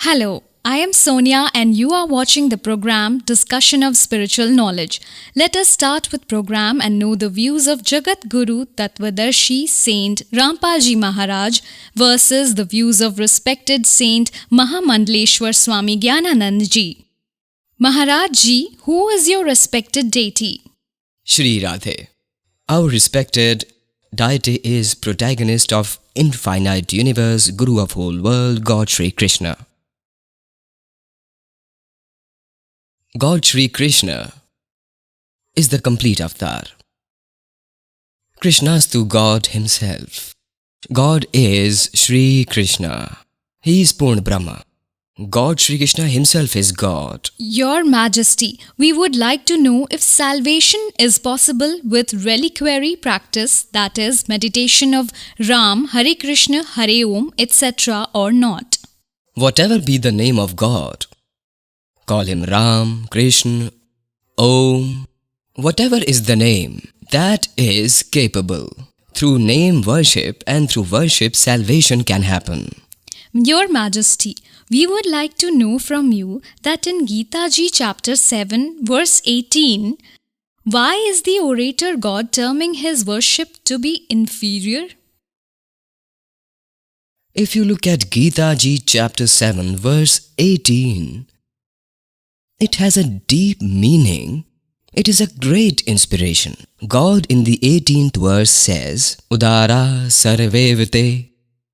Hello, I am Sonia and you are watching the program Discussion of Spiritual Knowledge. Let us start with program and know the views of Jagat Guru Tattvadarshi Saint Rampalji Maharaj versus the views of respected Saint Mahamandleshwar Swami Gyananand Ji. Maharaj Ji, who is your respected deity? Shri Radhe. Our respected deity is protagonist of infinite universe, Guru of whole world, God Shri Krishna. God Shri Krishna is the complete avatar. Krishnastu God himself. God is Shri Krishna. He is Purna Brahma. God Shri Krishna himself is God. Your Majesty, we would like to know if salvation is possible with reliquary practice, that is, meditation of Ram, Hare Krishna, Hare Om, etc. or not. Whatever be the name of God, call him Ram, Krishna, Om, whatever is the name, that is capable. Through name worship and through worship salvation can happen. Your Majesty, we would like to know from you that in Gita Ji chapter 7 verse 18, why is the orator God terming his worship to be inferior? If you look at Gita Ji chapter 7 verse 18, it has a deep meaning. It is a great inspiration. God in the 18th verse says, Udara sarvevite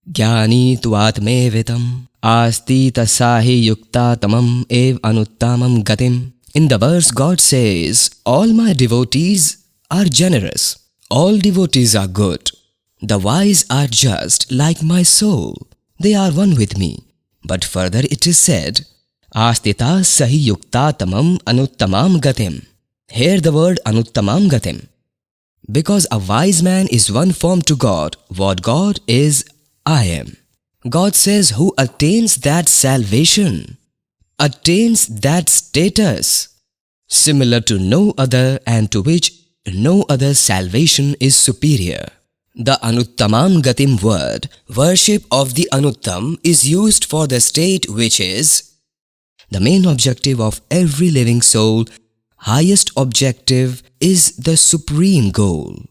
jnani tuatmevitam asti tasahi yukta tamam ev anuttamam gatim. In the verse God says, all my devotees are generous. All devotees are good. The wise are just like my soul. They are one with me. But further it is said, Astita sahi yukta tamam anuttamam gatim. Here the word anuttamam gatim. Because a wise man is one form to God. What God is, I am. God says who attains that salvation, attains that status, similar to no other and to which no other salvation is superior. The Anuttamam Gatim word, worship of the Anuttam, is used for the state which is the main objective of every living soul. Highest objective is the supreme goal,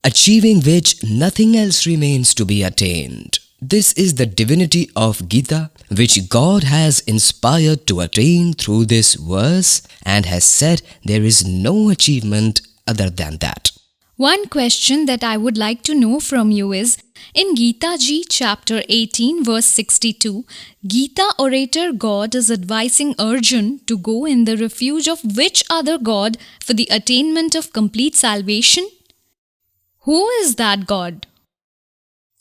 achieving which nothing else remains to be attained. This is the divinity of Gita, which God has inspired to attain through this verse and has said there is no achievement other than that. One question that I would like to know from you is, in Gita Ji chapter 18 verse 62, Gita orator God is advising Arjun to go in the refuge of which other God for the attainment of complete salvation? Who is that God?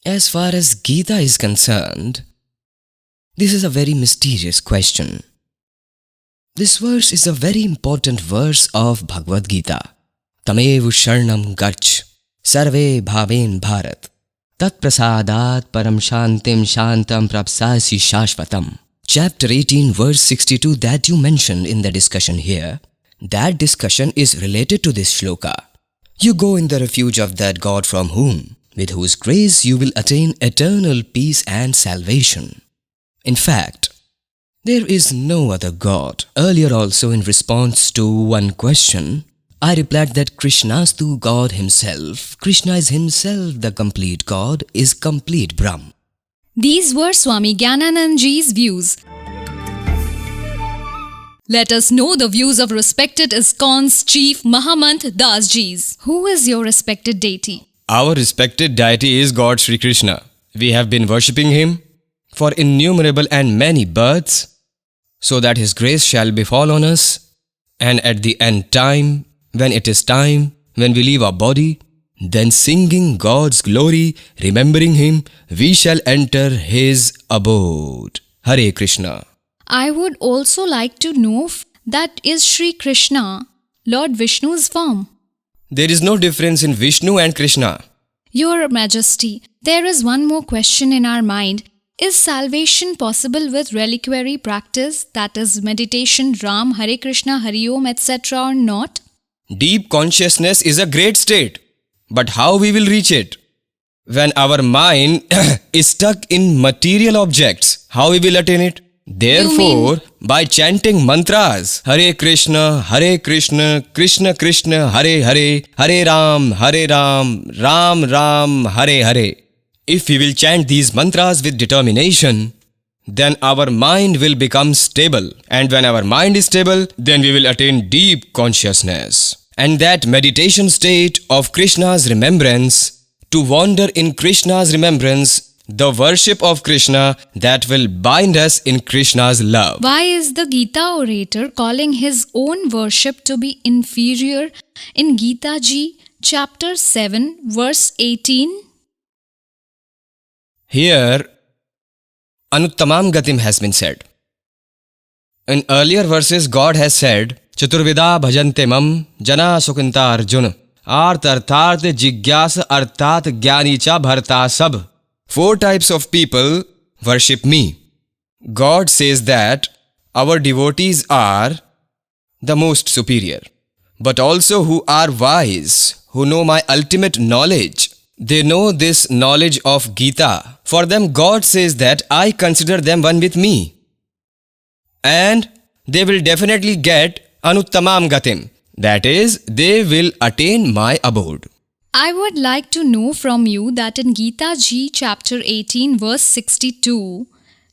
As far as Gita is concerned, this is a very mysterious question. This verse is a very important verse of Bhagavad Gita. Tamevu Sharnam Gach Sarve Bhaven Bharat Tat Prasadat Param Shantim Shantam Prapsasi Shashvatam. Chapter 18 verse 62 that you mentioned in the discussion here, that discussion is related to this shloka. You go in the refuge of that God from whom, with whose grace you will attain eternal peace and salvation. In fact, there is no other God. Earlier also in response to one question, I replied that Krishnastu God himself, Krishna is himself the complete God, is complete Brahm. These were Swami Gyananand Ji's views. Let us know the views of respected ISKCON's chief Mahamant Das Ji's. Who is your respected deity? Our respected deity is God Shri Krishna. We have been worshipping him for innumerable and many births, so that his grace shall befall on us, and at the end time, when it is time, when we leave our body, then singing God's glory, remembering him, we shall enter his abode. Hare Krishna. I would also like to know that is Shri Krishna, Lord Vishnu's form. There is no difference in Vishnu and Krishna. Your Majesty, there is one more question in our mind. Is salvation possible with reliquary practice, that is meditation, Ram, Hare Krishna, Hare Om, etc. or not? Deep consciousness is a great state, but how we will reach it? When our mind is stuck in material objects, how we will attain it? Therefore, by chanting mantras, Hare Krishna, Krishna Krishna, Hare Hare, Hare Ram, Ram Ram, Hare Hare. If we will chant these mantras with determination, then our mind will become stable. And when our mind is stable, then we will attain deep consciousness. And that meditation state of Krishna's remembrance, to wander in Krishna's remembrance, the worship of Krishna, that will bind us in Krishna's love. Why is the Gita orator calling his own worship to be inferior in Gita Ji, chapter 7, verse 18? Here, Anuttamam Gatim has been said. In earlier verses, God has said, Chaturvida bhajante mam jana sukinta arjuna art arthat jigyas arthat gyani cha bharta sab. 4 types of people worship me. God says that our devotees are the most superior, but also who are wise, who know my ultimate knowledge. They know this knowledge of Gita. For them, God says that I consider them one with me. And they will definitely get Anuttamam Gatim. That is, they will attain my abode. I would like to know from you that in Gita Ji chapter 18 verse 62,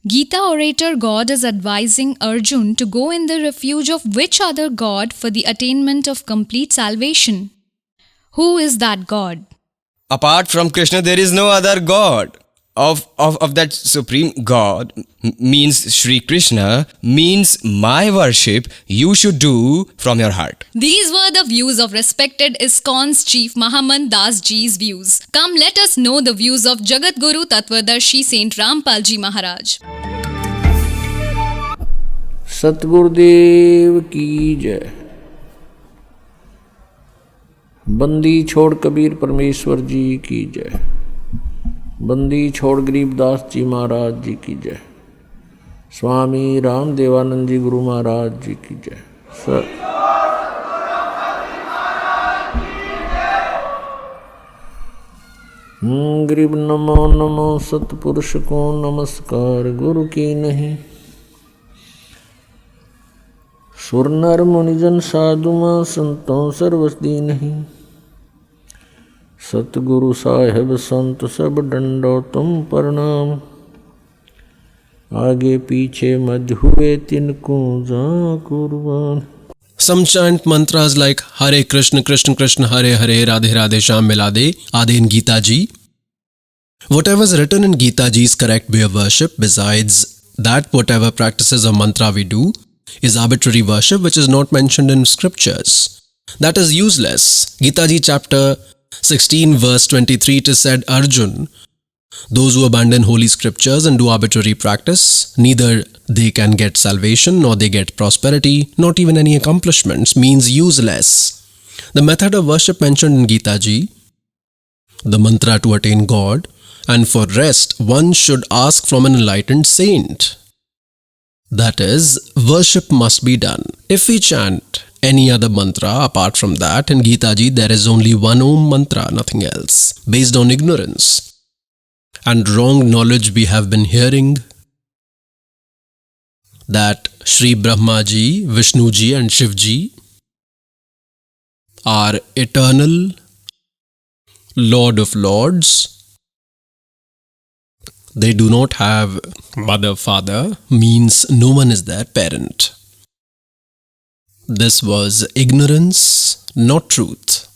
Gita orator God is advising Arjun to go in the refuge of which other God for the attainment of complete salvation. Who is that God? Apart from Krishna, there is no other God. Of that supreme God, means Shri Krishna, means my worship you should do from your heart. These were the views of respected ISKCON's chief Mahaman Das Ji's views. Come, let us know the views of Jagat Guru Tattvadarshi Saint Rampal Ji Maharaj. Satgurudev की जय। बंदी छोड़ कबीर परमेश्वर जी की जय। बंदी छोड़ गरीबदास जी महाराज जी की जय। स्वामी राम देवानंद जी गुरु महाराज जी की जय। गरीब नमो नमो सतपुरुष को नमस्कार गुरु की नहीं। सुर नर मुनिजन साधुमा संतों सर्वस्दी नहीं। सतगुरु साहेब संत सब डंडो तुम प्रणाम। आगे पीछे मध्य हुए तिनको जा कुर्बान। Some chant mantras like Hare Krishna, Krishna Krishna, Hare Hare, Radhe Radhe, Shyam Milade, Adi in Gita Ji. Whatever is written in Gita Ji is correct way of worship. Besides that, whatever practices of mantra we do is arbitrary worship which is not mentioned in scriptures. That is useless. Gita Ji chapter 16 verse 23 it is said, Arjun, those who abandon holy scriptures and do arbitrary practice, neither they can get salvation, nor they get prosperity, not even any accomplishments, means useless. The method of worship mentioned in Gita Ji, the mantra to attain God, and for rest one should ask from an enlightened saint. That is, worship must be done. If we chant any other mantra apart from that, in Gita Ji there is only one Om mantra, nothing else, based on ignorance and wrong knowledge. We have been hearing that Shri Brahma Ji, Vishnu Ji and Shiv Ji are eternal Lord of Lords. They do not have mother, father, means no one is their parent. This was ignorance, not truth.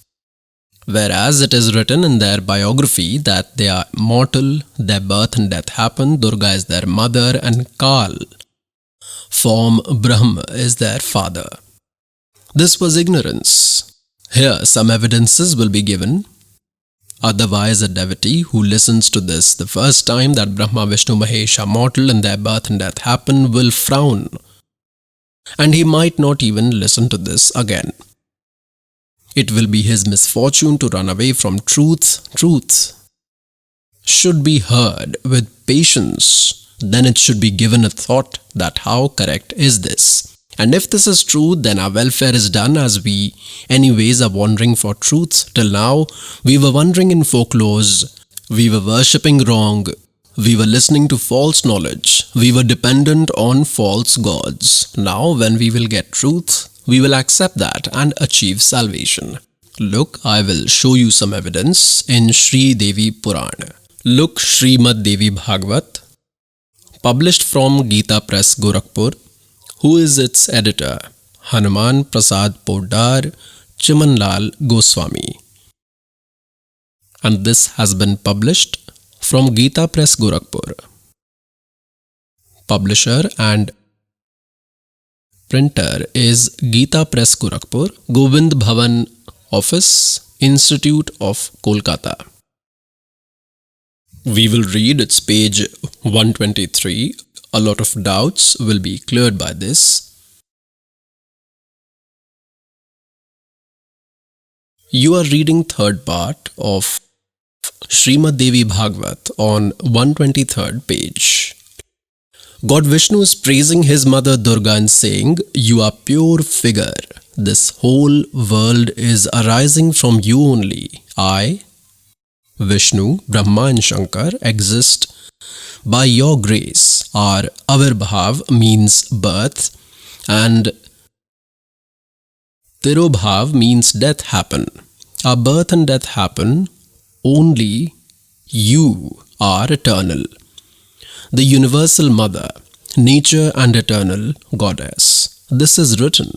Whereas it is written in their biography that they are mortal, their birth and death happen, Durga is their mother and Kal, form Brahma, is their father. This was ignorance. Here some evidences will be given. Otherwise a devotee who listens to this the first time that Brahma, Vishnu, Mahesh are mortal and their birth and death happen will frown. And he might not even listen to this again. It will be his misfortune to run away from truth. Truth should be heard with patience. Then it should be given a thought that how correct is this? And if this is true, then our welfare is done, as we anyways are wandering for truth. Till now, we were wandering in folklores. We were worshipping wrong. We were listening to false knowledge. We were dependent on false gods. Now, when we will get truth, we will accept that and achieve salvation. Look, I will show you some evidence in Sri Devi Purana. Look, Srimad Devi Bhagvat, published from Gita Press, Gorakhpur. Who is its editor? Hanuman Prasad Poddar, Chimanlal Goswami. And this has been published from Gita Press, Gorakhpur. Publisher and printer is Gita Press, Gorakhpur, Govind Bhavan Office, Institute of Kolkata. We will read its page 123. A lot of doubts will be cleared by this. You are reading third part of Srimad Devi Bhagvat on 123rd page. God Vishnu is praising his mother Durga and saying, "You are pure figure. This whole world is arising from you only. I, Vishnu, Brahma and Shankar exist by your grace. Our Avirbhav means birth and Tirobhav means death happen. Our birth and death happen. Only you are eternal. The universal mother, nature and eternal goddess. This is written.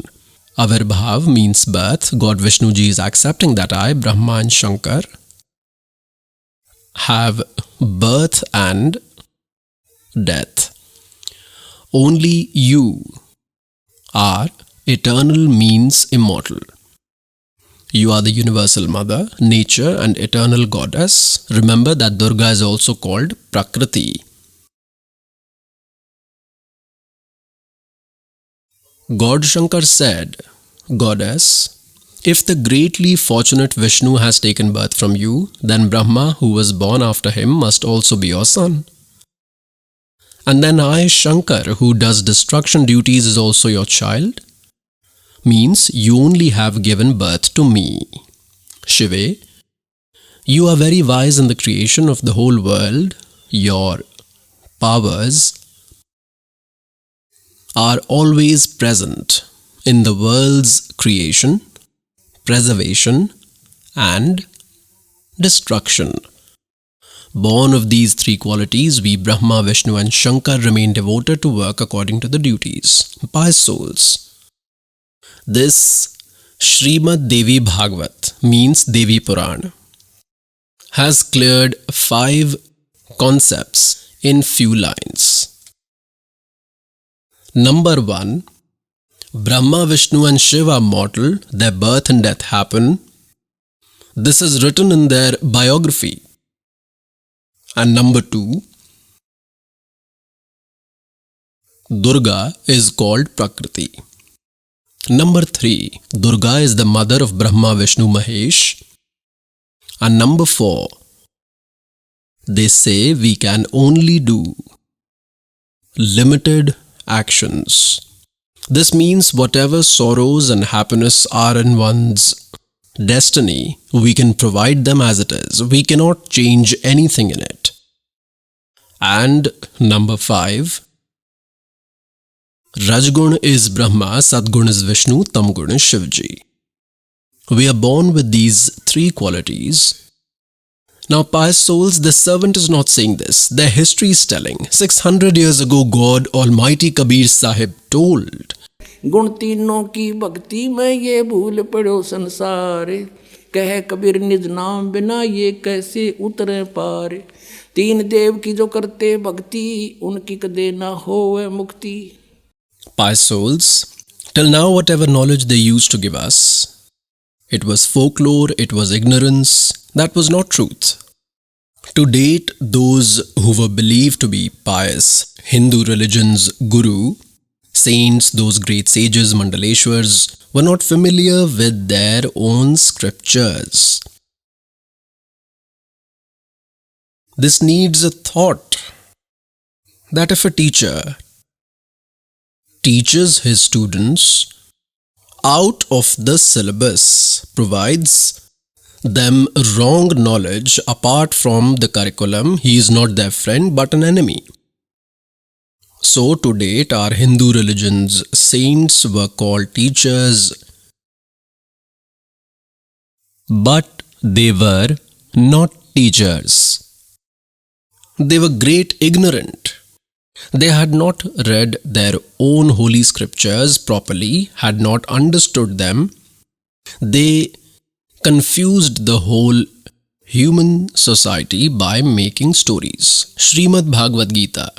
Avirbhav means birth. God Vishnu Ji is accepting that I, Brahma and Shankar, have birth and death. Only you are eternal means immortal. You are the universal mother, nature and eternal goddess. Remember that Durga is also called Prakriti. God Shankar said, Goddess, if the greatly fortunate Vishnu has taken birth from you, then Brahma, who was born after him, must also be your son. And then I, Shankar, who does destruction duties, is also your child. Means you only have given birth to me. Shive, you are very wise in the creation of the whole world. Your powers are always present in the world's creation, preservation, and destruction. Born of these three qualities, we Brahma, Vishnu and Shankar remain devoted to work according to the duties. Pious souls, this Srimad Devi Bhagvat means Devi Purana has cleared 5 concepts in few lines. Number 1. Brahma, Vishnu and Shiva are mortal. Their birth and death happen. This is written in their biography. And number 2. Durga is called Prakriti. Number 3. Durga is the mother of Brahma, Vishnu, Mahesh. And number 4. They say we can only do limited actions. This means whatever sorrows and happiness are in one's destiny, we can provide them as it is. We cannot change anything in it. And number 5. Rajgun is Brahma, Sadgun is Vishnu, Tamgun is Shivji. We are born with these 3 qualities. Now, pious souls, the servant is not saying this. Their history is telling. 600 years ago, God Almighty Kabir Sahib told, गुण तीनों की भक्ति में ये भूल पड़ो संसार, कह कबीर निज नाम बिना ये कैसे उतरे पार, 3 देव की जो करते भक्ति उनकी कदे ना होवे मुक्ति. Pious souls, till now whatever knowledge they used to give us, it was folklore, it was ignorance, that was not truth. To date, those who were believed to be pious, Hindu religion's guru, saints, those great sages, Mandaleshwars, were not familiar with their own scriptures. This needs a thought that if a teacher teaches his students out of the syllabus, provides them wrong knowledge apart from the curriculum, he is not their friend but an enemy. So to date, our Hindu religion's saints were called teachers, but they were not teachers. They were great ignorant. They had not read their own holy scriptures properly, had not understood them. They confused the whole human society by making stories. Srimad Bhagavad Gita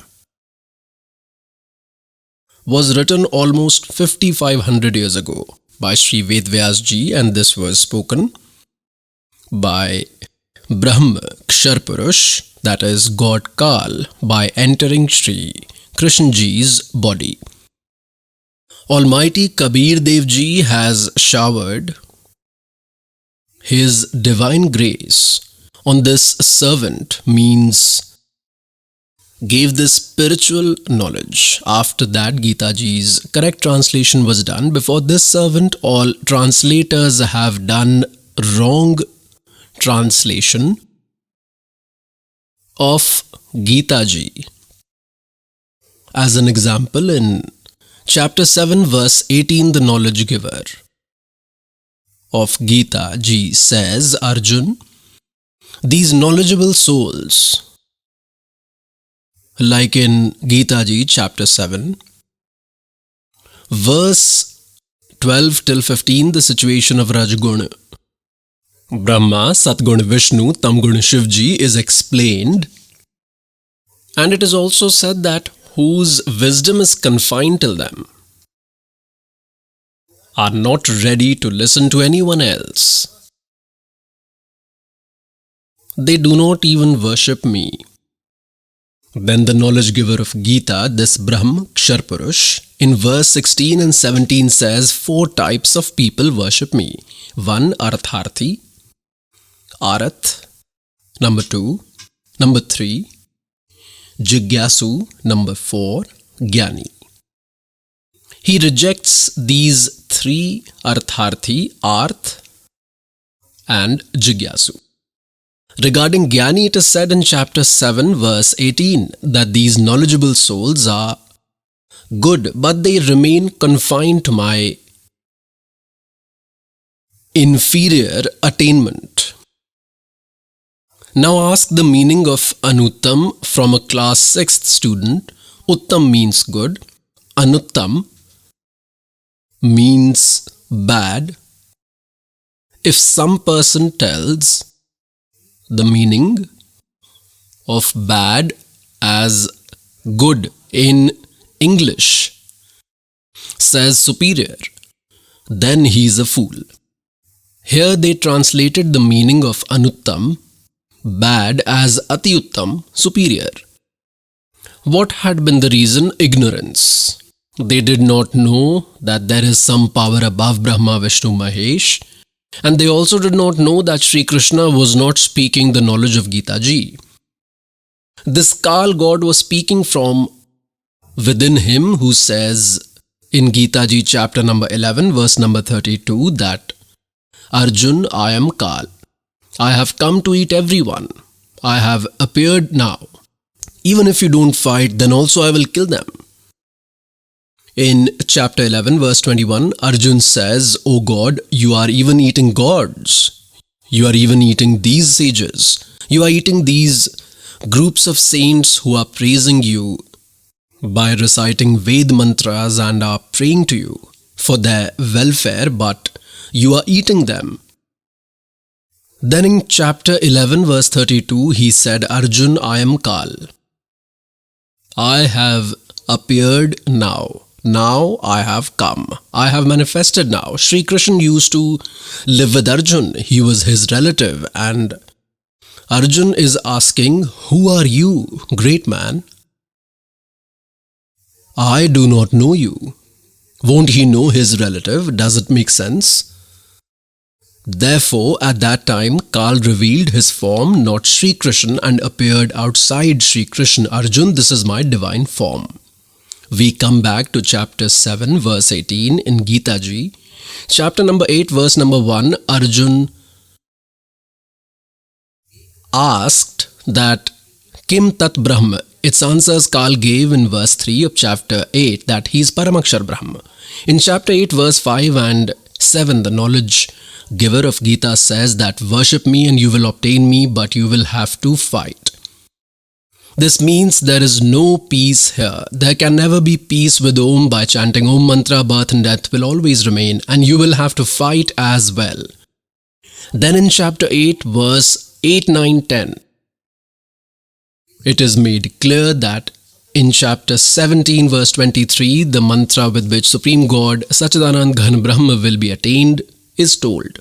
was written almost 5500 years ago by Sri Vedvyas ji, and this was spoken by Brahma Ksharpurush, that is God Kal, by entering Sri Krishna ji's body. Almighty Kabir Dev ji has showered his divine grace on this servant, means gave this spiritual knowledge. After that, Gita ji's correct translation was done. Before this servant, all translators have done wrong translation of Gita ji. As an example, in chapter 7 verse 18, the knowledge giver of Gita ji says, Arjun, these knowledgeable souls, like in Gita ji chapter 7, verse 12 till 15, the situation of Rajguna, Brahma, Satguna Vishnu, Tamguna Shivji is explained, and it is also said that whose wisdom is confined till them are not ready to listen to anyone else. They do not even worship me. Then the knowledge giver of Gita, this Brahm Ksharpurush, in verse 16 and 17 says, 4 types of people worship me. 1. Artharthi, Arath. Number 2. Number 3. Jigyasu. Number 4. Gyani. He rejects these 3 Artharthi, Arth and Jigyasu. Regarding Gyani, it is said in chapter 7 verse 18 that these knowledgeable souls are good, but they remain confined to my inferior attainment. Now ask the meaning of Anuttam from a class 6th student. Uttam means good, Anuttam means bad. If some person tells the meaning of bad as good in English, says superior, then he is a fool. Here they translated the meaning of Anuttam, bad, as Atiuttam, superior. What had been the reason? Ignorance. They did not know that there is some power above Brahma, Vishnu, Mahesh, and they also did not know that Sri Krishna was not speaking the knowledge of Gita ji. This Kal God was speaking from within him, who says in Gita ji chapter number 11 verse number 32 that Arjun, I am Kal. I have come to eat everyone. I have appeared now. Even if you don't fight, then also I will kill them. In chapter 11 verse 21, Arjun says, O God, you are even eating gods. You are even eating these sages. You are eating these groups of saints who are praising you by reciting Ved mantras and are praying to you for their welfare, but you are eating them. Then in chapter 11 verse 32, he said, Arjun, I am Kal. I have appeared now. Now I have come. I have manifested now. Sri Krishna used to live with Arjun. He was his relative, and Arjun is asking, who are you, great man? I do not know you. Won't he know his relative? Does it make sense? Therefore, at that time, Kal revealed his form, not Sri Krishna, and appeared outside Sri Krishna. Arjun, this is my divine form. We come back to chapter 7, verse 18 in Gita ji. Chapter number 8, verse number 1, Arjun asked that Kim Tat Brahma, its answers Kal gave in verse 3 of chapter 8 that he is Paramakshar Brahma. In chapter 8 verse 5 and 7, the knowledge giver of Gita says that worship me and you will obtain me, but you will have to fight. This means there is no peace here. There can never be peace with Om. By chanting Om mantra, birth and death will always remain, and you will have to fight as well. Then in chapter 8 verse 8, 9, 10, it is made clear that in chapter 17 verse 23, the mantra with which Supreme God Sachidanand Ghan Brahma will be attained is told.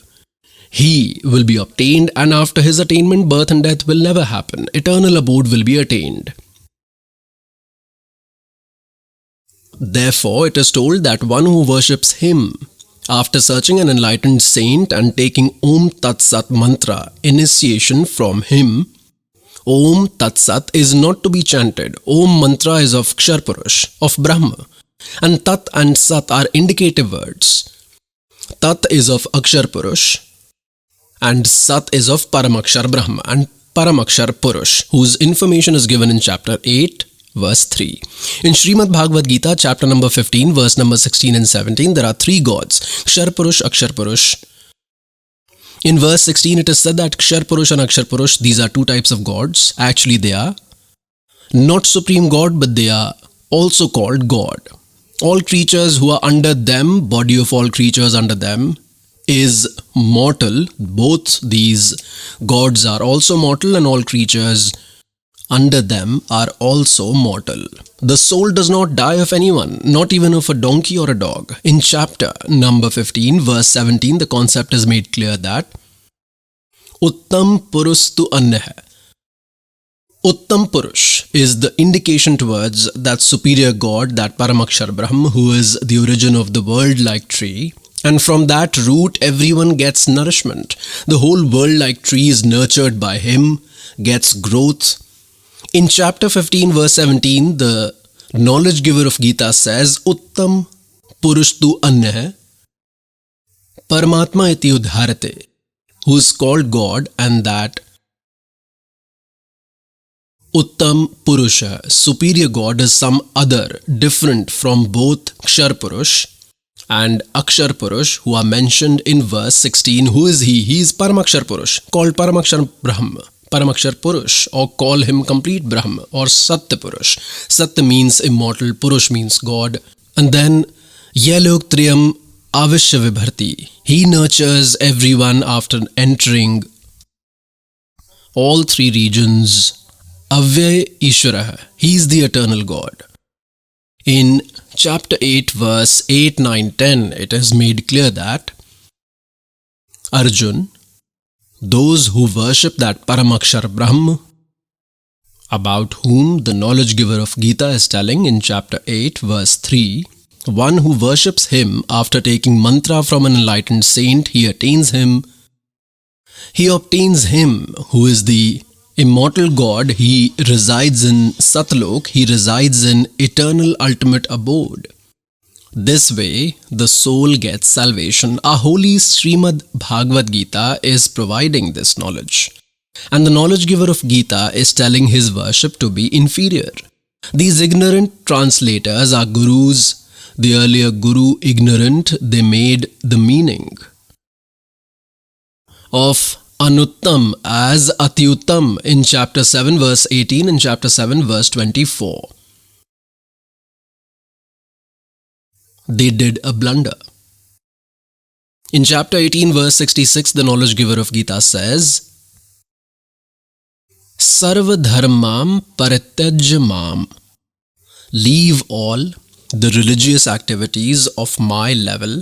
He will be obtained, and after his attainment, birth and death will never happen. Eternal abode will be attained. Therefore, it is told that one who worships him, after searching an enlightened saint and taking Om Tat Sat mantra initiation from him, Om Tat Sat is not to be chanted. Om mantra is of Kshar Purush, of Brahma, and Tat and Sat are indicative words. Tat is of Akshar Purush, and Sat is of Paramakshar Brahma and Paramakshar Purush, whose information is given in chapter 8, verse 3. In Srimad Bhagavad Gita, chapter number 15, verse number 16 and 17, there are three gods, Kshar Purush, Akshar Purush. In verse 16, it is said that Kshar Purush and Akshar Purush, these are two types of gods. Actually, they are not Supreme God, but they are also called God. All creatures who are under them, body of all creatures under them, is mortal. Both these gods are also mortal, and all creatures under them are also mortal. The soul does not die of anyone, not even of a donkey or a dog. In chapter number 15, verse 17, the concept is made clear that Uttam Purustu Annah. Uttam Purush is the indication towards that superior God, that Paramakshar Brahma, who is the origin of the world-like tree. And from that root, everyone gets nourishment. The whole world-like tree is nurtured by him, gets growth. In chapter 15, verse 17, the knowledge giver of Gita says, Uttam Purushtu Annah Paramatma iti udharate, who is called God, and that Uttam Purusha, superior God, is some other, different from both Kshar Purush and Akshar Purush, who are mentioned in verse 16. Who is he? He is Paramakshar Purush, called Paramakshar Brahma, Paramakshar Purush, or call him complete Brahma, or Satya Purush. Satya means immortal, Purush means God. And then Yalok Triyam Avishya Vibharti. He nurtures everyone after entering all three regions. Avyay Ishvara, he is the eternal God. In chapter 8, verse 8, 9, 10, it is made clear that Arjun, those who worship that Paramakshar Brahma, about whom the knowledge giver of Gita is telling in chapter 8, verse 3, one who worships him after taking mantra from an enlightened saint, he attains him. He obtains him, who is the immortal God. He resides in Satlok, he resides in eternal ultimate abode. This way, the soul gets salvation. Our holy Srimad Bhagavad Gita is providing this knowledge. And the knowledge giver of Gita is telling his worship to be inferior. These ignorant translators are gurus. The earlier guru, ignorant, they made the meaning of Anuttam as Atyuttam in chapter 7 verse 18 and chapter 7 verse 24. They did a blunder. In chapter 18 verse 66, the knowledge giver of Gita says, Sarva dharmam parityajya mam. Leave all the religious activities of my level,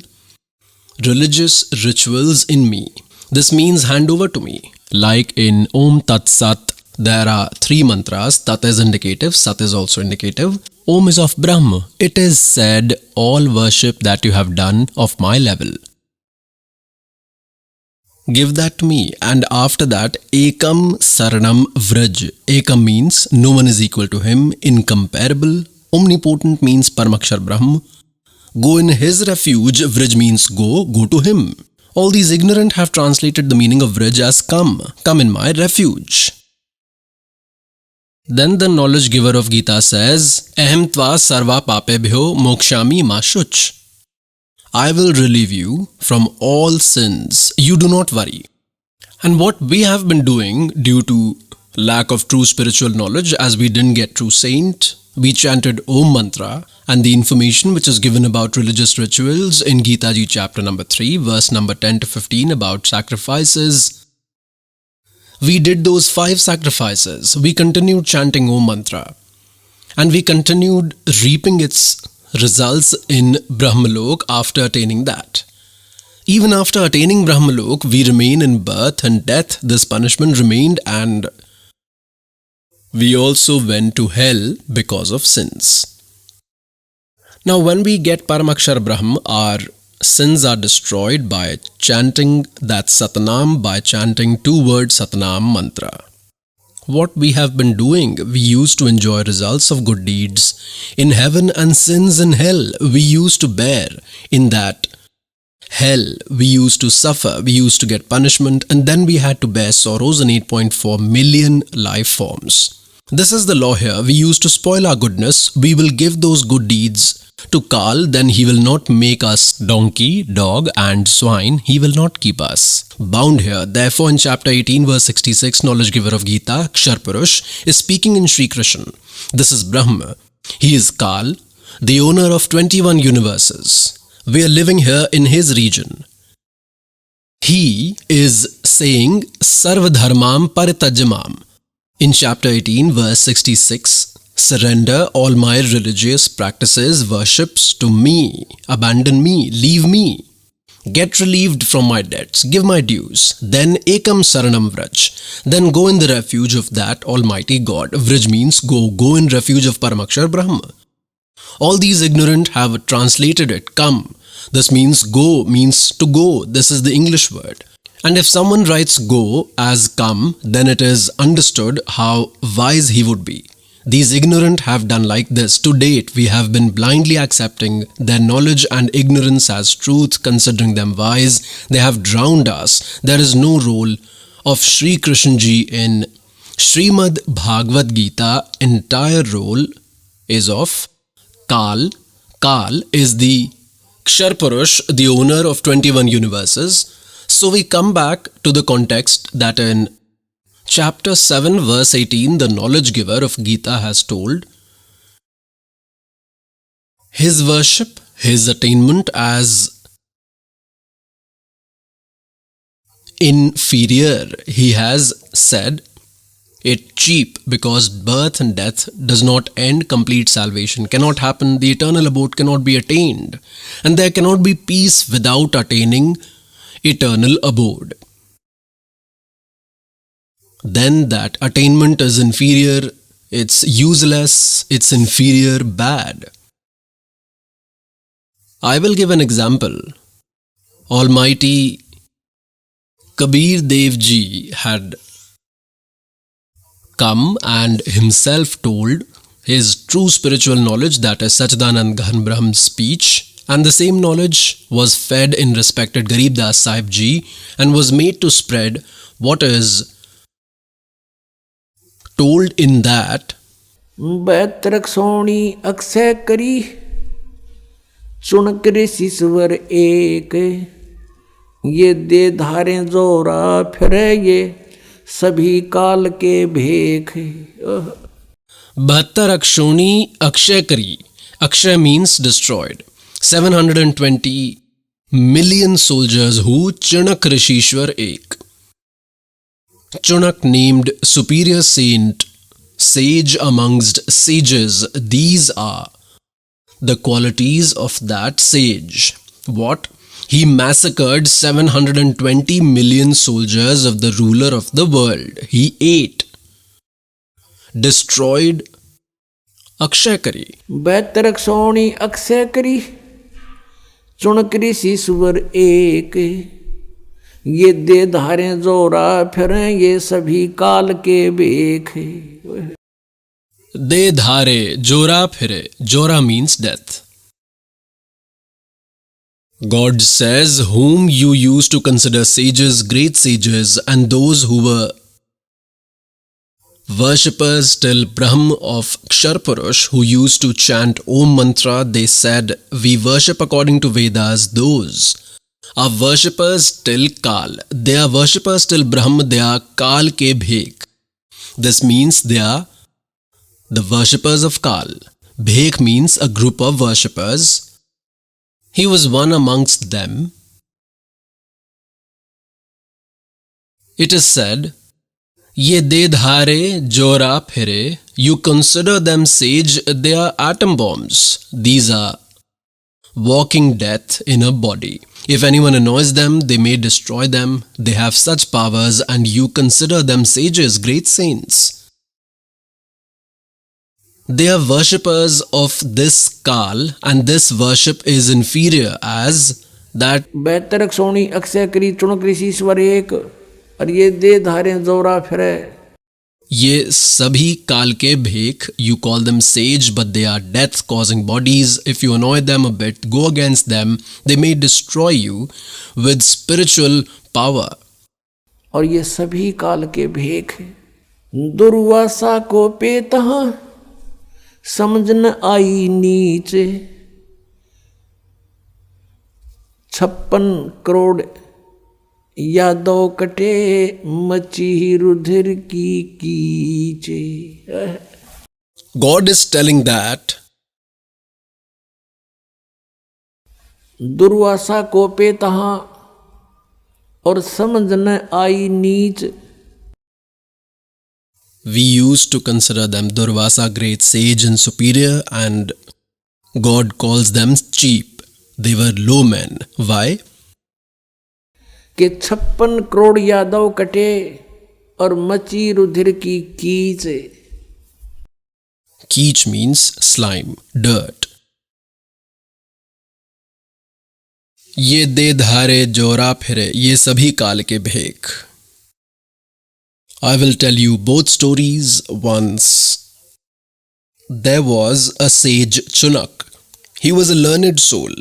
religious rituals in me. This means hand over to me. Like in Om Tat Sat, there are three mantras. Tat is indicative, Sat is also indicative. Om is of Brahma. It is said, all worship that you have done of my level, give that to me. And after that, Ekam Saranam Vraj. Ekam means no one is equal to him, incomparable. Omnipotent means Paramakshar Brahma. Go in his refuge. Vraj means go to him. All these ignorant have translated the meaning of Vraj as come in my refuge. Then the knowledge giver of Gita says, Aham tva sarva papebhyo mokshami ma shuch. I will relieve you from all sins. You do not worry. And what we have been doing due to lack of true spiritual knowledge, as we didn't get true saint, we chanted Om Mantra, and the information which is given about religious rituals in Gita Ji chapter number 3, verse number 10 to 15 about sacrifices. We did those 5 sacrifices. We continued chanting Om Mantra, and we continued reaping its results in Brahmalok after attaining that. Even after attaining Brahmalok, we remain in birth and death. This punishment remained, and we also went to hell because of sins. Now, when we get Paramakshar Brahm, our sins are destroyed by chanting that Satnam, by chanting 2-word Satnam mantra. What we have been doing, we used to enjoy results of good deeds in heaven and sins in hell. We used to bear in that hell. We used to suffer. We used to get punishment, and then we had to bear sorrows in 8.4 million life forms. This is the law here. We used to spoil our goodness. We will give those good deeds to Kal, then he will not make us donkey, dog and swine. He will not keep us bound here. Therefore, in chapter 18, verse 66, knowledge giver of Gita, Kshar Purush, is speaking in Sri Krishna. This is Brahma. He is Kal, the owner of 21 universes. We are living here in his region. He is saying Sarvadharmam Paritajamam. In chapter 18, verse 66, surrender all my religious practices, worships to me, abandon me, leave me, get relieved from my debts, give my dues, then ekam saranam vraj, then go in the refuge of that Almighty God. Vraj means go in refuge of Paramakshar Brahma. All these ignorant have translated it, come. This means go, means to go. This is the English word. And if someone writes go as come, then it is understood how wise he would be. These ignorant have done like this. To date, we have been blindly accepting their knowledge and ignorance as truth, considering them wise. They have drowned us. There is no role of Sri Krishna Ji in Srimad Bhagavad Gita. Entire role is of Kal. Kal is the Kshar Purush, the owner of 21 universes. So we come back to the context that in chapter 7 verse 18 the knowledge giver of Gita has told his worship, his attainment as inferior. He has said it cheap because birth and death does not end, complete salvation cannot happen, the eternal abode cannot be attained, and there cannot be peace without attaining eternal abode. Then that attainment is inferior, it's useless, it's inferior, bad. I will give an example. Almighty Kabir Dev Ji had come and himself told his true spiritual knowledge, that is Sachidanand Ghan Brahm's speech, and the same knowledge was fed in respected Garib Das Sahib Ji and was made to spread what is told in that बैतरक Soni Akshay करी चुनक ऋषि स्वर एक ये दे धारे जोरा फिरे ये सभी काल के भेख 72 अक्षोणी अक्षय करी. Akshay means destroyed. 720 million soldiers who Chanak Rishishwar Ek. Chanak named superior saint, sage amongst sages. These are the qualities of that sage. What? He massacred 720 million soldiers of the ruler of the world. He ate, destroyed, Akshay करी. बैतरक सोनी अक्षय करी चुनक ऋषि सुवर एक ये दे धारे जोरा फिरे ये सभी काल के बेख. दे धारे जोरा फिरे. Jora means death. God says, whom you used to consider sages, great sages, and those who were Worshippers till Brahm of Ksharpurush who used to chant Om mantra, they said, we worship according to Vedas. Those are worshippers till Kal. They are worshippers till Brahm. They are Kal ke bhek. This means they are the worshippers of Kal. Bhek means a group of worshippers. He was one amongst them. It is said, Ye de dhare jora phire, you consider them sage, they are atom bombs. These are walking death in a body. If anyone annoys them, they may destroy them. They have such powers and you consider them sages, great saints. They are worshippers of this Kal and this worship is inferior as that बैतरक Soni Akshay करी चुणक ऋषि स्वर एक और ये दे धारे जोरा फिरे. ये सभी काल के भेख, you call them sage, but they are death-causing bodies. If you annoy them a bit, go against them, they may destroy you with spiritual power. और ये सभी काल के भेख दुर्वासा को पेतहा समझ न आई नीचे. 56 करोड़ यादव कटे मची रुधिर की कीचे. God is telling that Durvasa को पे तहा और समझ न आई नीच. we used to consider them Durvasa, great sage and superior, and God calls them cheap. They were low men. Why? कि 56 करोड़ यादव कटे और मची रुधिर की कीच. Keech means slime, dirt. ये दे धारे जोरा फिरे, ये सभी काल के भेख. I will tell you both stories. Once there was a sage Chunak. He was a learned soul.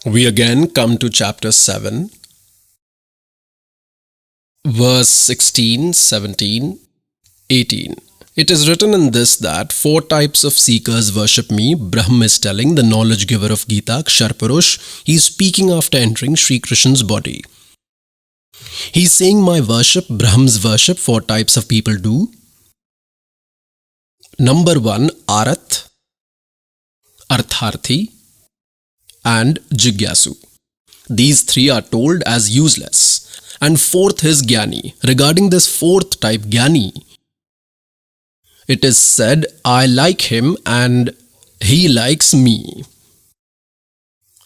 We again come to chapter 7, verse 16, 17, 18. It is written in this that 4 types of seekers worship me. Brahm is telling, the knowledge giver of Gita, Ksharpurush. He is speaking after entering Sri Krishna's body. He is saying, my worship, Brahm's worship, 4 types of people do. Number 1, Arath, Artharthi, and Jigyasu. These 3 are told as useless. And 4th is Gyani. Regarding this 4th type, Gyani, it is said, I like him and he likes me.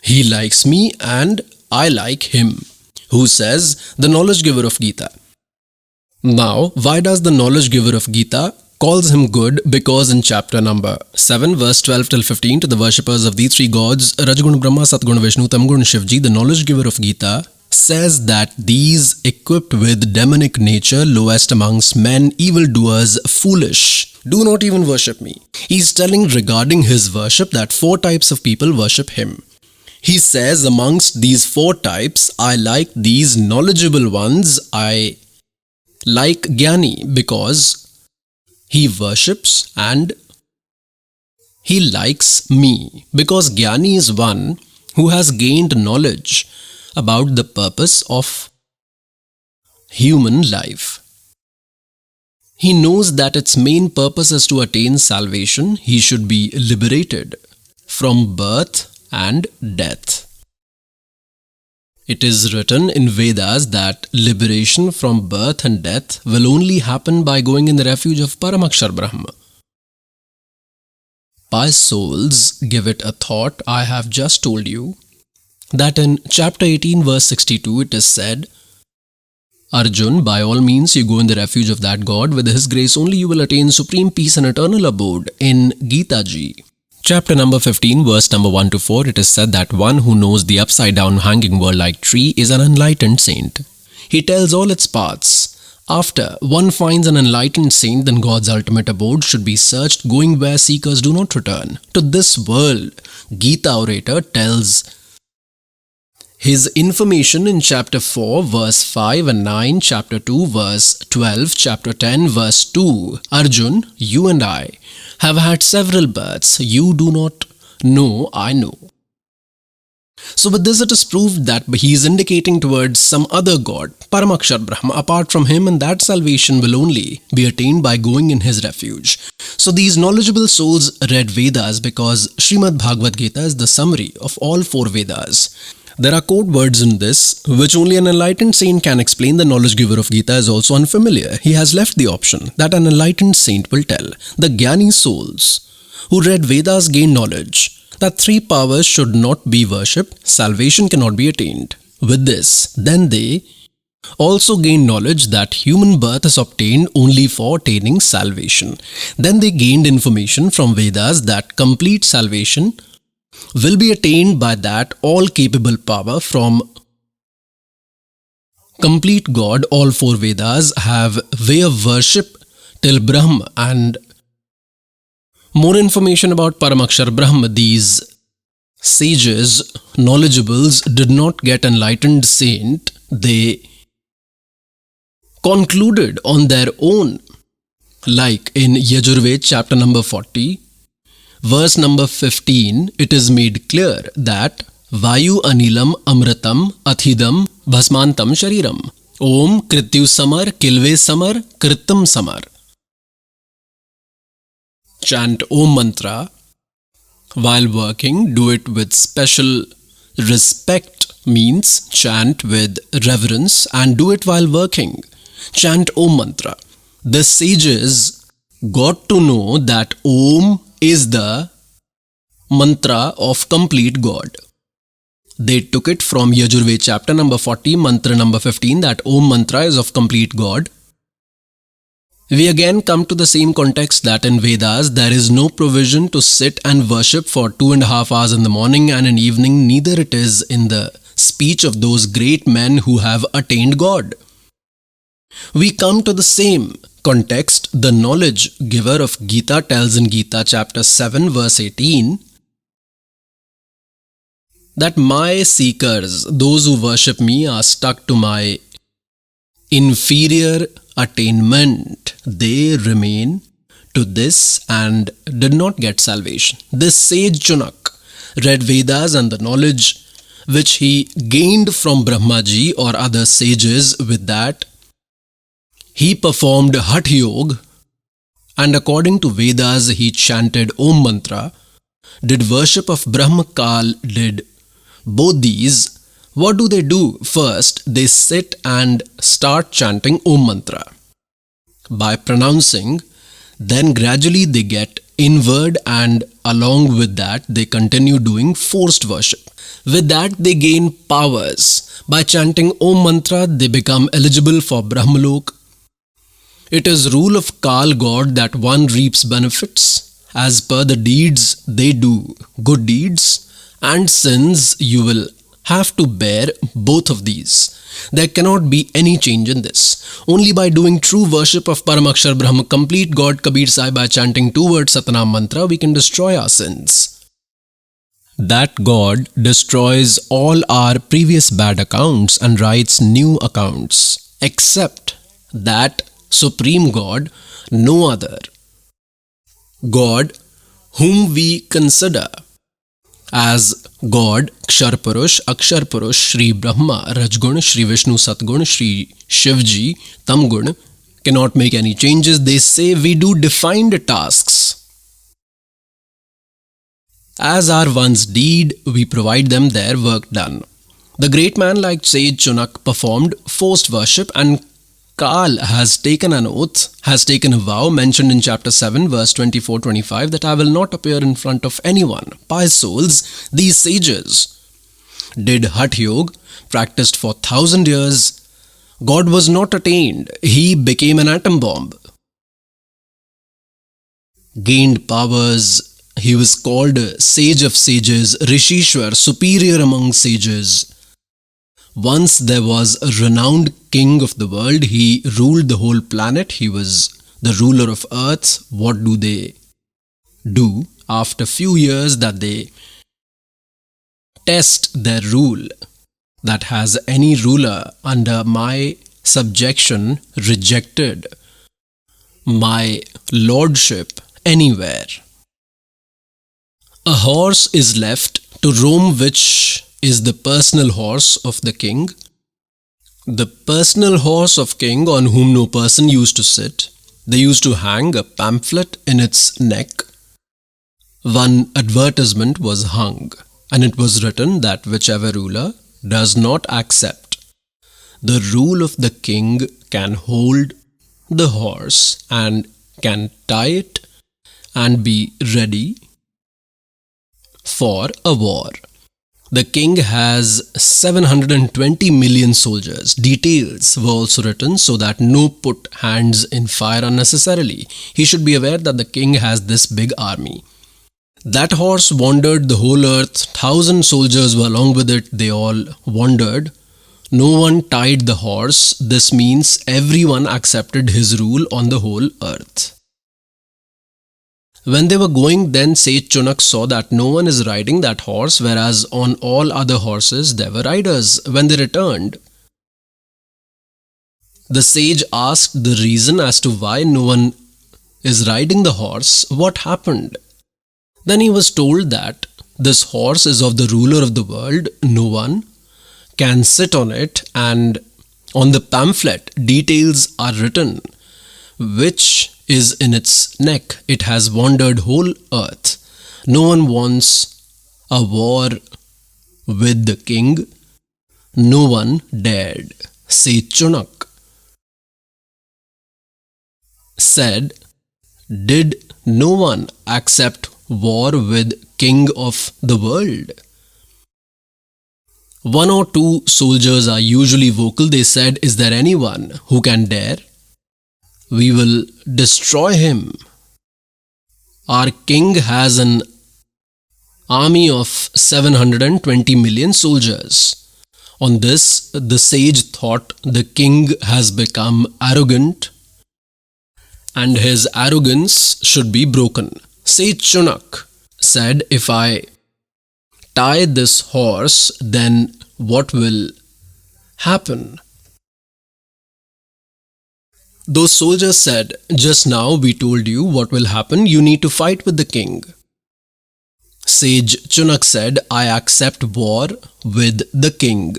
He likes me and I like him. Who says? The knowledge giver of Gita. Now, why does the knowledge giver of Gita calls him good? Because in chapter number 7, verse 12 till 15, to the worshippers of these 3 gods, Rajgun Brahma, Satgun Vishnu, Tamgun Shivji, the knowledge giver of Gita says that these equipped with demonic nature, lowest amongst men, evildoers, foolish, do not even worship me. He is telling regarding his worship that 4 types of people worship him. He says amongst these 4 types, I like these knowledgeable ones. I like Gyani because he worships and he likes me. Because Gyani is one who has gained knowledge about the purpose of human life. He knows that its main purpose is to attain salvation. He should be liberated from birth and death. It is written in Vedas that liberation from birth and death will only happen by going in the refuge of Paramakshar Brahma. By souls, give it a thought. I have just told you that in chapter 18 verse 62 it is said, Arjun, by all means you go in the refuge of that God. With his grace only you will attain supreme peace and eternal abode in Gita Ji. Chapter number 15, verse number 1 to 4, it is said that one who knows the upside down hanging world like tree is an enlightened saint. He tells all its paths. After one finds an enlightened saint, then God's ultimate abode should be searched, going where seekers do not return. To this world, Gita orator tells his information in chapter 4, verse 5 and 9, chapter 2, verse 12, chapter 10, verse 2. Arjun, you and I have had several births. You do not know, I know. So with this it is proved that he is indicating towards some other God, Paramakshar Brahma, apart from him, and that salvation will only be attained by going in his refuge. So these knowledgeable souls read Vedas because Srimad Bhagavad Gita is the summary of all 4 Vedas. There are code words in this which only an enlightened saint can explain. The knowledge giver of Gita is also unfamiliar. He has left the option that an enlightened saint will tell. The Jnani souls who read Vedas gain knowledge that 3 powers should not be worshipped, salvation cannot be attained. With this, then they also gain knowledge that human birth is obtained only for attaining salvation. Then they gained information from Vedas that complete salvation will be attained by that all-capable power from complete God. All 4 Vedas have way of worship till Brahma, and more information about Paramakshar Brahma. These sages, knowledgeables, did not get enlightened saint. They concluded on their own. Like in Yajurved chapter number 40, verse number 15, it is made clear that Vayu Anilam Amratam Athidam Bhasmantam Shariram Om Krityu Samar Kilve Samar Kritam Samar. Chant Om Mantra while working. Do it with special respect, means chant with reverence, and do it while working. Chant Om Mantra. The sages got to know that Om is the mantra of complete God. They took it from Yajurved chapter number 40, mantra number 15, that Om mantra is of complete God. We again come to the same context that in Vedas there is no provision to sit and worship for 2.5 hours in the morning and in evening, neither it is in the speech of those great men who have attained God. We come to the same context. The knowledge giver of Gita tells in Gita chapter 7 verse 18 that my seekers, those who worship me, are stuck to my inferior attainment. They remain to this and did not get salvation. This sage Chunak read Vedas and the knowledge which he gained from Brahmaji or other sages. With that, he performed Hatha Yoga, and according to Vedas he chanted Om mantra, did worship of Brahma Kal, did both these. What do? First, they sit and start chanting Om mantra by pronouncing, then gradually they get inward, and along with that they continue doing forced worship. With that they gain powers. By chanting Om mantra they become eligible for Brahmalok. It is rule of Kal God that one reaps benefits as per the deeds they do. Good deeds and sins, you will have to bear both of these. There cannot be any change in this. Only by doing true worship of Paramakshar Brahma, complete God, Kabir Sahib, by chanting 2 words Satnam mantra, we can destroy our sins. That God destroys all our previous bad accounts and writes new accounts. Except that Supreme God, no other God whom we consider as God, Kshar Purush, Akshar Purush, Shri Brahma, Rajgun, Shri Vishnu Satgun, Shri Shivji, Tamgun, cannot make any changes. They say we do defined tasks. As our one's deed, we provide them their work done. The great man like Sage Chunak performed forced worship, and Kal has taken an oath, has taken a vow mentioned in chapter 7 verse 24-25 that I will not appear in front of anyone. Pious souls, these sages did Hatha Yoga, practiced for 1,000 years. God was not attained. He became an atom bomb. Gained powers. He was called Sage of Sages, Rishishwar, superior among sages. Once there was a renowned king of the world. He ruled the whole planet. He was the ruler of earth. What do they do? After few years that they test their rule, that has any ruler under my subjection rejected my lordship anywhere. A horse is left to roam, which is the personal horse of the king. The personal horse of king on whom no person used to sit. They used to hang a pamphlet in its neck. One advertisement was hung, and it was written that whichever ruler does not accept the rule of the king can hold the horse and can tie it and be ready for a war. The king has 720 million soldiers. Details were also written so that no put hands in fire unnecessarily. He should be aware that the king has this big army. That horse wandered the whole earth. 1,000 soldiers were along with it. They all wandered. No one tied the horse. This means everyone accepted his rule on the whole earth. When they were going, then Sage Chunak saw that no one is riding that horse, whereas on all other horses there were riders. When they returned, the sage asked the reason as to why no one is riding the horse. What happened? Then he was told that this horse is of the ruler of the world. No one can sit on it, and on the pamphlet details are written which is in its neck. It has wandered whole earth. No one wants a war with the king. No one dared. Sage Chunak said, did no one accept war with king of the world? One or two soldiers are usually vocal. They said, is there anyone who can dare? We will destroy him. Our king has an army of 720 million soldiers. On this, the sage thought the king has become arrogant and his arrogance should be broken. Sage Chunak said, if I tie this horse, then what will happen? Those soldiers said, just now we told you what will happen. You need to fight with the king. Sage Chunak said, I accept war with the king.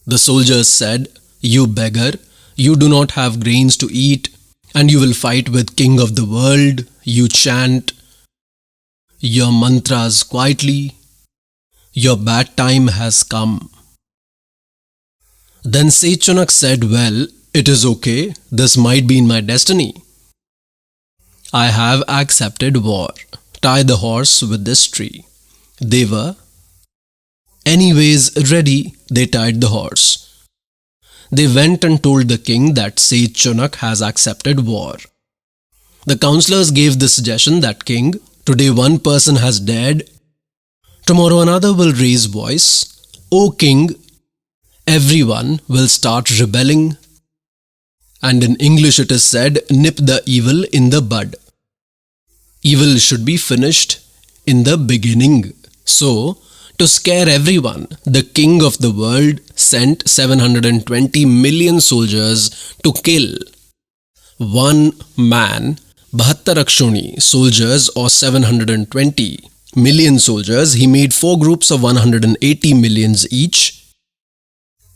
The soldiers said, you beggar, you do not have grains to eat, and you will fight with king of the world. You chant your mantras quietly. Your bad time has come. Then Sage Chunak said, well, it is okay. This might be in my destiny. I have accepted war. Tie the horse with this tree. They were anyways ready. They tied the horse. They went and told the king that Sage Chunak has accepted war. The counselors gave the suggestion that, king, today one person has dared. Tomorrow another will raise voice. O king, everyone will start rebelling. And in English it is said, nip the evil in the bud. Evil should be finished in the beginning. So, to scare everyone, the king of the world sent 720 million soldiers to kill one man. 72 Akshoni soldiers, or 720 million soldiers. He made 4 groups of 180 millions each.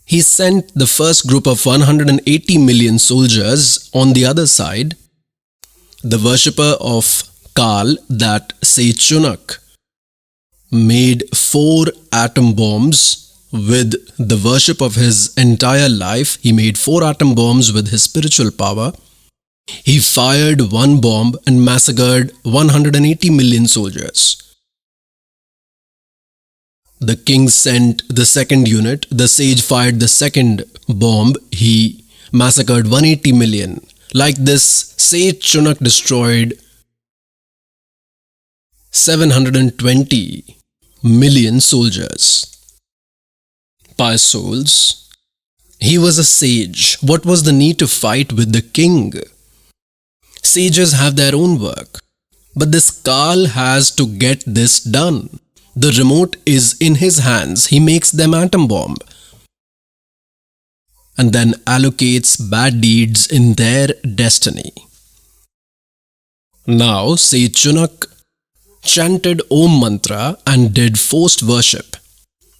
He sent the first group of 180 million soldiers on the other side. The worshipper of Kal, that Sage Chunak, made 4 atom bombs with the worship of his entire life. He made 4 atom bombs with his spiritual power. He fired 1 bomb and massacred 180 million soldiers. The king sent the second unit. The sage fired the second bomb. He massacred 180 million. Like this, Sage Chunak destroyed 720 million soldiers. Pious souls, he was a sage. What was the need to fight with the king? Sages have their own work, but this Kal has to get this done. The remote is in his hands. He makes them atom bomb and then allocates bad deeds in their destiny. Now, say Chunak chanted Om Mantra and did forced worship,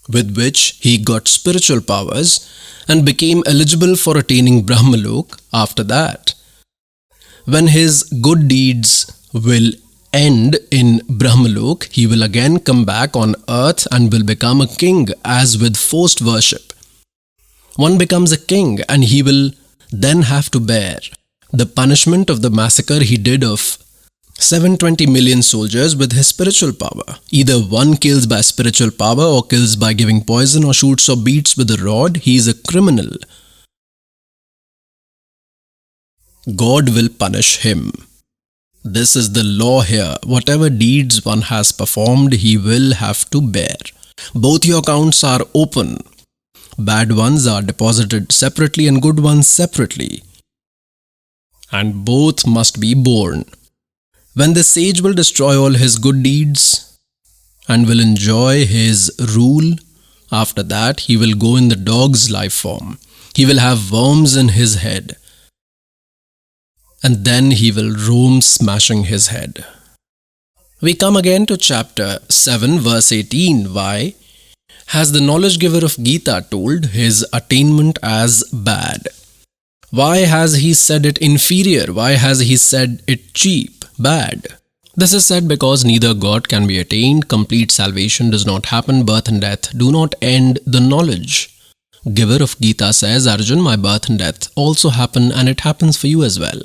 with which he got spiritual powers and became eligible for attaining Brahmalok after that. When his good deeds will end in Brahmalok, he will again come back on earth and will become a king, as with forced worship. One becomes a king and he will then have to bear the punishment of the massacre he did of 720 million soldiers with his spiritual power. Either one kills by spiritual power or kills by giving poison or shoots or beats with a rod. He is a criminal. God will punish him. This is the law here. Whatever deeds one has performed, he will have to bear. Both your accounts are open. Bad ones are deposited separately and good ones separately. And both must be borne. When the sage will destroy all his good deeds and will enjoy his rule, after that he will go in the dog's life form. He will have worms in his head. And then he will roam smashing his head. We come again to chapter 7 verse 18. Why has the knowledge giver of Gita told his attainment as bad? Why has he said it inferior? Why has he said it cheap? Bad. This is said because neither God can be attained, complete salvation does not happen, birth and death do not end the knowledge. Giver of Gita says, Arjun, my birth and death also happen and it happens for you as well.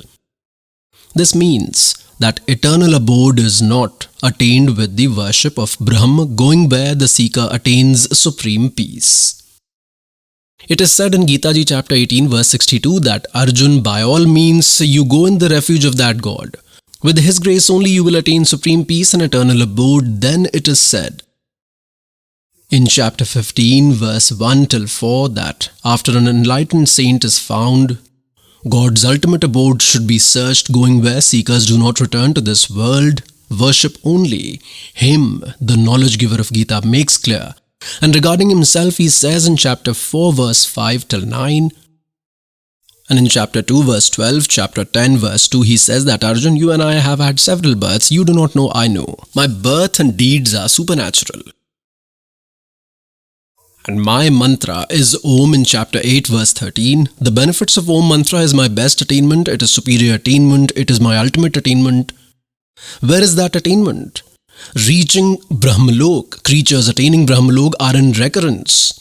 This means that eternal abode is not attained with the worship of Brahm, going where the seeker attains supreme peace. It is said in Gita Ji chapter 18 verse 62 that Arjun, by all means you go in the refuge of that God. With his grace only you will attain supreme peace and eternal abode. Then it is said in chapter 15 verse 1 till 4 that after an enlightened saint is found, God's ultimate abode should be searched, going where seekers do not return to this world. Worship only him, the knowledge giver of Gita makes clear. And regarding himself, he says in chapter 4 verse 5 till 9, and in chapter 2 verse 12, chapter 10 verse 2, he says that Arjun, you and I have had several births. You do not know, I know. My birth and deeds are supernatural. And my mantra is Om in chapter 8 verse 13. The benefits of Om mantra is my best attainment. It is superior attainment. It is my ultimate attainment. Where is that attainment? Reaching Brahmalok. Creatures attaining Brahmalok are in recurrence.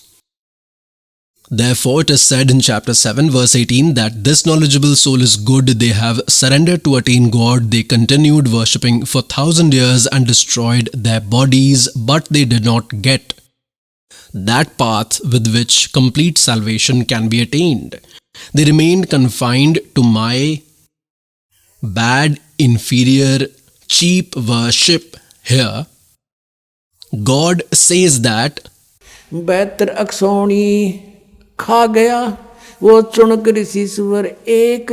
Therefore, it is said in chapter 7 verse 18 that this knowledgeable soul is good. They have surrendered to attain God. They continued worshipping for 1,000 years and destroyed their bodies, but they did not get that path with which complete salvation can be attained. They remained confined to my bad, inferior, cheap worship. Here, God says that बेहतर अक्सोणी खा गया वो चुनक ऋषि सुवर एक,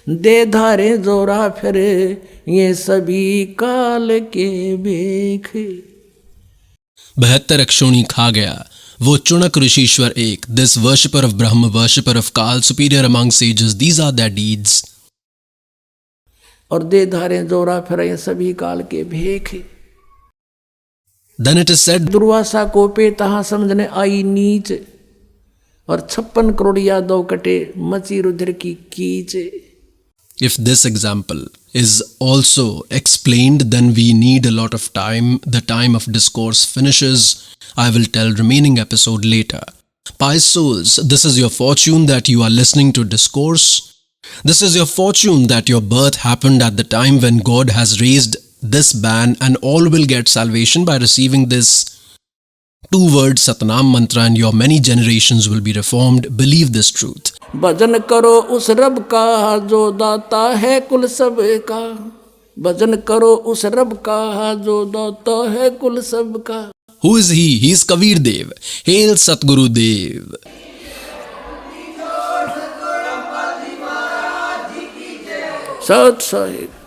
दे धारे जोरा फिर ये सभी काल के बेख. 72 अक्षोणी खा गया वो चुनक ऋषीश्वर एक. This worshipper of Brahma, worshipper of Kal, superior among sages, these are their deeds. और दे धारे जोरा फिर ये सभी काल के भेख. Then it is said, Durvasa को पे तहाँ समझने आई नीच, और 56 करोड़ यादव कटे मची रुद्र की कीच. if this example is also explained, then we need a lot of time. The time of discourse finishes. I will tell remaining episode later. Pious souls, this is your fortune that you are listening to discourse. This is your fortune that your birth happened at the time when God has raised this ban, and all will get salvation by receiving this 2-word Satnam mantra, and your many generations will be reformed. Believe this truth. भजन करो उस रब का जो दाता है कुल सब का. भजन करो उस रब का जो दाता है कुल सब का. Who is he? He is Kabir Dev. Hail Satguru Dev. सत साहिब.